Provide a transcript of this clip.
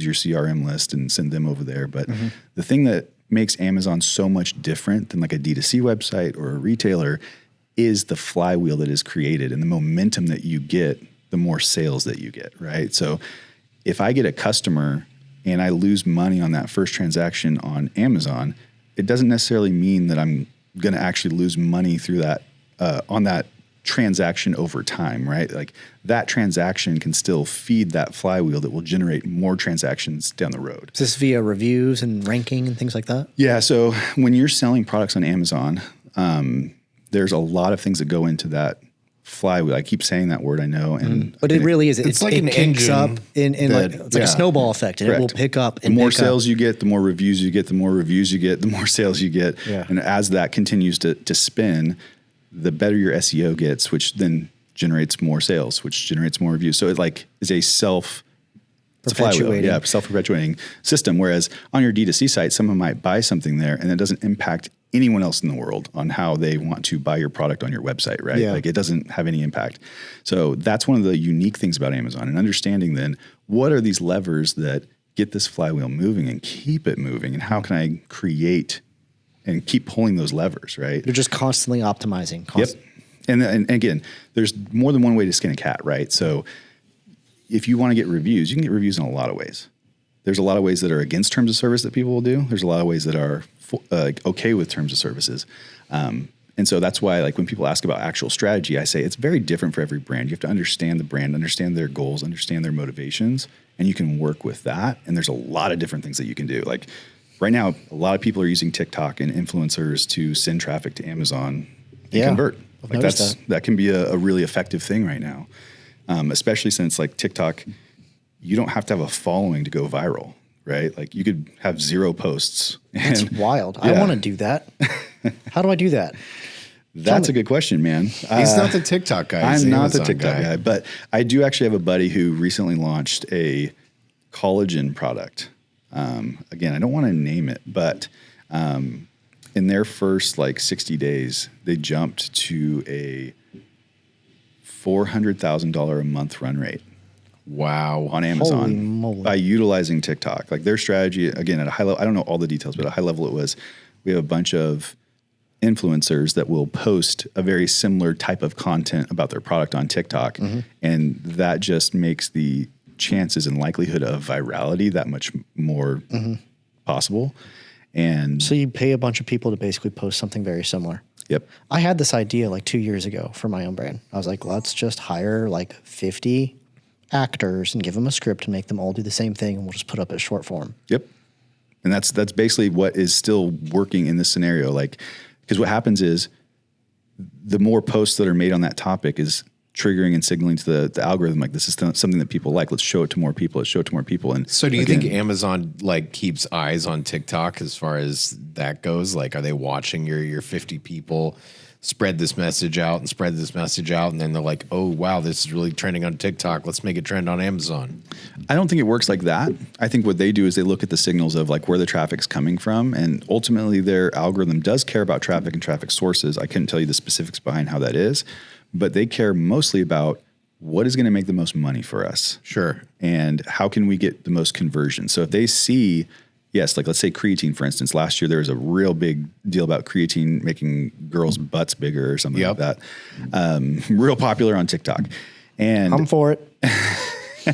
use your CRM list and send them over there. But the thing that makes Amazon so much different than like a D2C website or a retailer is the flywheel that is created and the momentum that you get, the more sales that you get, right? So if I get a customer and I lose money on that first transaction on Amazon, it doesn't necessarily mean that I'm going to actually lose money through that on that transaction over time, right? Like that transaction can still feed that flywheel that will generate more transactions down the road. Is this via reviews and ranking and things like that? Yeah. So when you're selling products on Amazon, there's a lot of things that go into that flywheel. I keep saying that word, I know. But it really is. It's like it an picks engine. up it's like a snowball effect, and Correct. it will pick up. The And more pick sales up. you get, the more reviews you get, the more reviews you get, the more sales you get. Yeah. And as that continues to spin, the better your SEO gets, which then generates more sales, which generates more reviews. So it like is a self-perpetuating system. Whereas on your D2C site, someone might buy something there and it doesn't impact anyone else in the world on how they want to buy your product on your website, right? Yeah. Like it doesn't have any impact. So that's one of the unique things about Amazon, and understanding then what are these levers that get this flywheel moving and keep it moving, and how can I create and keep pulling those levers, right? You're just constantly optimizing. Yep. And again, there's more than one way to skin a cat, right? So if you want to get reviews, you can get reviews in a lot of ways. There's a lot of ways that are against terms of service that people will do. There's a lot of ways that are okay with terms of services. And so that's why, like, when people ask about actual strategy, I say it's very different for every brand. You have to understand the brand, understand their goals, understand their motivations, and you can work with that. And there's a lot of different things that you can do. Like right now, a lot of people are using TikTok and influencers to send traffic to Amazon and convert. Like that can be a really effective thing right now. Especially since like TikTok, you don't have to have a following to go viral, right? Like you could have 0 posts. That's wild. I want to do that. How do I do that? That's a good question, man. He's not the TikTok guy. I'm not the TikTok guy, but I do actually have a buddy who recently launched a collagen product. Again, I don't want to name it, but in their first like 60 days, they jumped to a $400,000 a month run rate. Wow. On Amazon. Holy moly. By utilizing TikTok. Like their strategy, again, at a high level, I don't know all the details, but at a high level it was, we have a bunch of influencers that will post a very similar type of content about their product on TikTok. And that just makes the chances and likelihood of virality that much more possible. And So you pay a bunch of people to basically post something very similar. Yep. I had this idea like 2 years ago for my own brand. I was like, let's just hire like 50 actors and give them a script and make them all do the same thing, and we'll just put up a short form. Yep. And that's basically what is still working in this scenario. Like, because what happens is the more posts that are made on that topic is triggering and signaling to the algorithm, like, this is something that people like. Let's show it to more people. Let's show it to more people. And so do you think Amazon like keeps eyes on TikTok as far as that goes? Like, are they watching your 50 people spread this message out and spread this message out, and then they're like, oh, wow, this is really trending on TikTok. Let's make it trend on Amazon. I don't think it works like that. I think what they do is they look at the signals of like where the traffic's coming from, and ultimately their algorithm does care about traffic and traffic sources. I couldn't tell you the specifics behind how that is, but they care mostly about what is going to make the most money for us. Sure. And how can we get the most conversion? So if they see, yes, like let's say creatine, for instance, last year there was a real big deal about creatine making girls' butts bigger or something like that. Real popular on TikTok. And I'm for it.